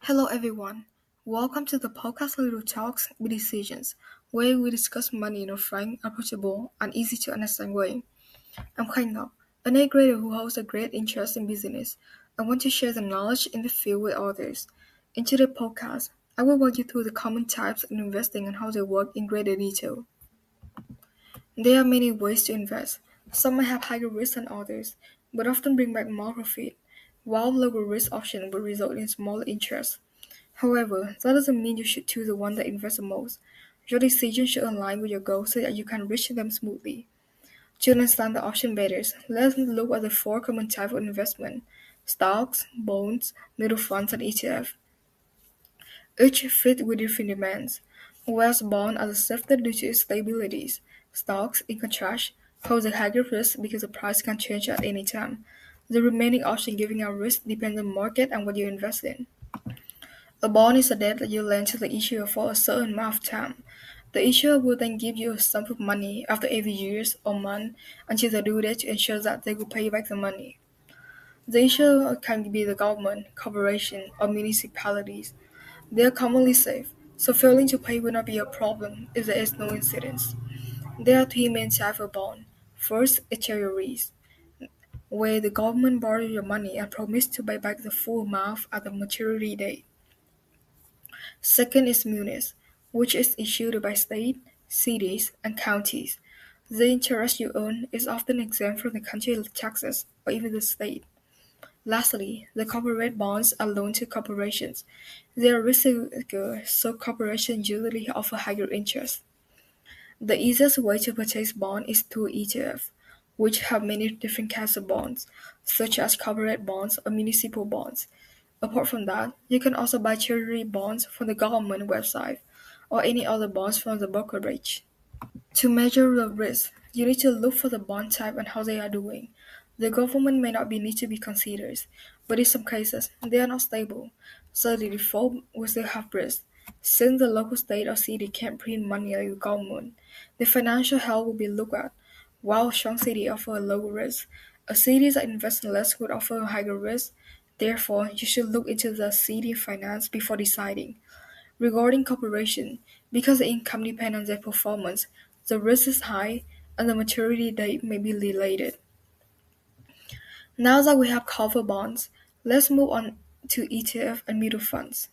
Hello, everyone. Welcome to the podcast Little Talks with Decisions, where we discuss money in a frank, approachable, and easy to understand way. I'm Khainga, an A grader who holds a great interest in business. I want to share the knowledge in the field with others. In today's podcast, I will walk you through the common types of investing and how they work in greater detail. There are many ways to invest. Some may have higher risk than others, but often bring back more profit, while lower risk options will result in smaller interest. However, that doesn't mean you should choose the one that invests the most. Your decision should align with your goals so that you can reach them smoothly. To understand the option better, let's look at the four common types of investment: stocks, bonds, mutual funds, and ETF. Each fit with different demands. Whereas bonds are safety due to its stabilities, stocks, in contrast, pose a higher risk because the price can change at any time. The remaining option giving out risk depends on the market and what you invest in. A bond is a debt that you lend to the issuer for a certain amount of time. The issuer will then give you a sum of money after every year or month until they do that to ensure that they will pay back the money. The issuer can be the government, corporation, or municipalities. They are commonly safe, so failing to pay will not be a problem if there is no incidence. There are three main types of bond. First, is treasuries, where the government borrows your money and promises to pay back the full amount at the maturity date. Second is munis, which is issued by state, cities, and counties. The interest you earn is often exempt from the country taxes or even the state. Lastly, the corporate bonds are loaned to corporations. They are riskier, so corporations usually offer higher interest. The easiest way to purchase bonds is through ETF, which have many different kinds of bonds, such as corporate bonds or municipal bonds. Apart from that, you can also buy treasury bonds from the government website or any other bonds from the brokerage. To measure the risk, you need to look for the bond type and how they are doing. The government may not be need to be considered, but in some cases, they are not stable, so the default will still have risk. Since the local state or city can't print money like the government, the financial health will be looked at. While strong cities offer a low risk, a city that invests less would offer a higher risk. Therefore, you should look into the city finance before deciding. Regarding corporation, because the income depends on their performance, the risk is high and the maturity date may be delayed. Now that we have covered bonds, let's move on to ETF and mutual funds.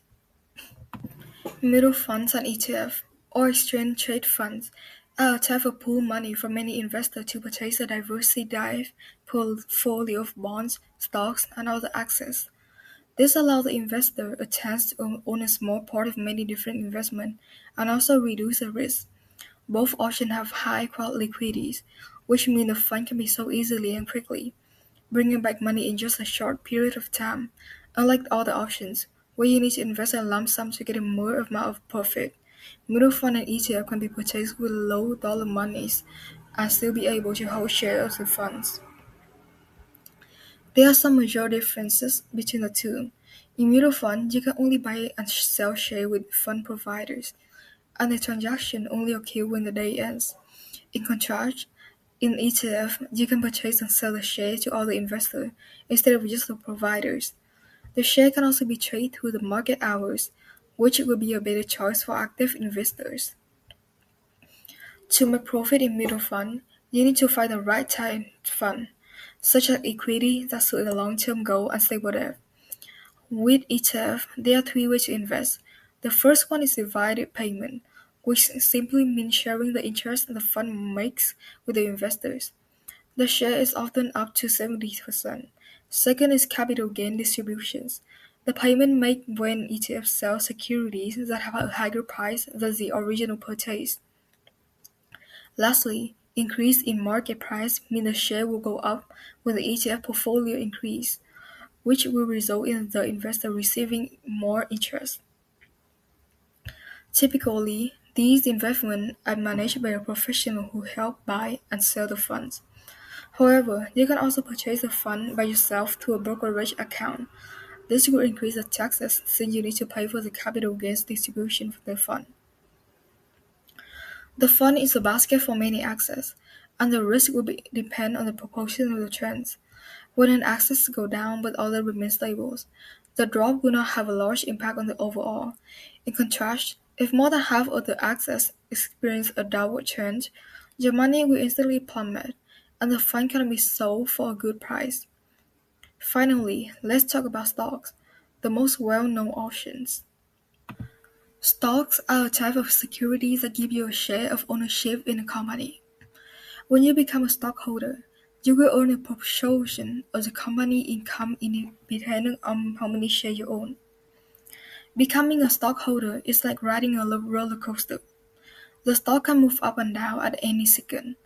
Mutual funds and ETF, or exchange trade funds, are a type of pool money for many investors to purchase a diversified portfolio of bonds, stocks, and other assets. This allows the investor a chance to own a small part of many different investments and also reduce the risk. Both options have high liquidities, which means the fund can be sold easily and quickly, bringing back money in just a short period of time. Unlike other options, where you need to invest a lump sum to get a more amount of profit, mutual fund and ETF can be purchased with low dollar monies and still be able to hold shares of the funds. There are some major differences between the two. In mutual fund, you can only buy and sell shares with fund providers, and the transaction only occurs when the day ends. In contrast, in ETF, you can purchase and sell the share to other investors instead of just the providers. The share can also be traded through the market hours, which will be a better choice for active investors. To make profit in mutual fund, you need to find the right type fund, such as equity that suit a long-term goal and stable debt. With ETF, there are three ways to invest. The first one is divided payment, which simply means sharing the interest the fund makes with the investors. The share is often up to 70%. Second is capital gain distributions. The payment made when ETF sell securities that have a higher price than the original purchase. Lastly, increase in market price means the share will go up when the ETF portfolio increase, which will result in the investor receiving more interest. Typically, these investments are managed by a professional who help buy and sell the funds. However, you can also purchase a fund by yourself through a brokerage account. This will increase the taxes since you need to pay for the capital gains distribution for the fund. The fund is a basket for many assets, and the risk will depend on the proportion of the trends. When an axis go down but other remain stable, the drop will not have a large impact on the overall. In contrast, if more than half of the axes experience a downward trend, your money will instantly plummet, and the fund cannot be sold for a good price. Finally, let's talk about stocks, the most well-known options. Stocks are a type of securities that give you a share of ownership in a company. When you become a stockholder, you will own a portion of the company income independent on how many shares you own. Becoming a stockholder is like riding a roller coaster. The stock can move up and down at any second,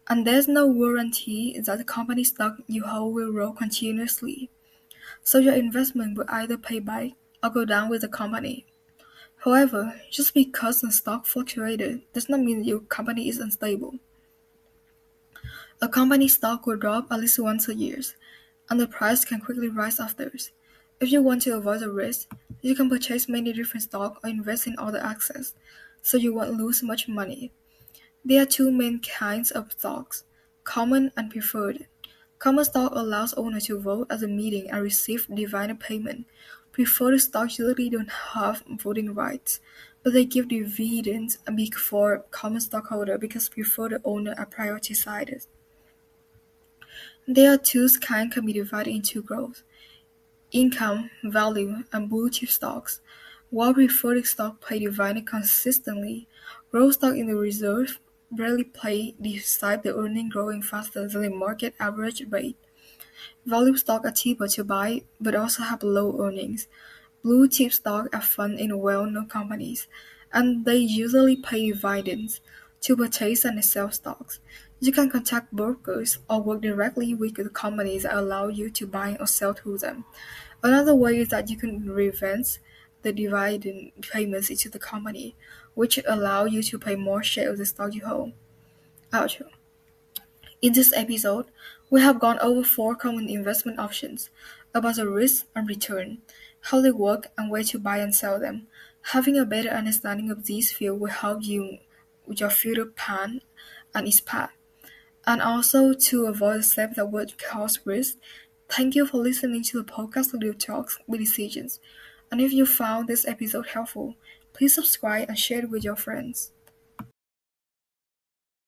and there's no guarantee that the company stock you hold will grow continuously. So your investment will either pay back or go down with the company. However, just because the stock fluctuated does not mean your company is unstable. A company stock will drop at least once a year, and the price can quickly rise after. If you want to avoid the risk, you can purchase many different stocks or invest in other assets, so you won't lose much money. There are two main kinds of stocks, common and preferred. Common stock allows owners to vote at the meeting and receive dividend payment. Preferred stocks usually don't have voting rights, but they give dividends before common stockholder because preferred owner are prioritized. There are two kinds can be divided into growth, income, value, and blue chip stocks. While preferred stock pay dividend consistently, growth stock in the reserve rarely pay despite the earning growing faster than the market average rate. Value stocks are cheaper to buy but also have low earnings. Blue chip stocks are found in well-known companies, and they usually pay dividends. To purchase and sell stocks, you can contact brokers or work directly with the companies that allow you to buy or sell through them. Another way is that you can reinvest the dividend payments into the company, which allow you to pay more share of the stock you hold. Outro. In this episode, we have gone over four common investment options about the risk and return, how they work, and where to buy and sell them. Having a better understanding of these fields will help you with your future plan and its path, and also to avoid the steps that would cause risk. Thank you for listening to the podcast Little Talks with Decisions. And if you found this episode helpful, please subscribe and share it with your friends.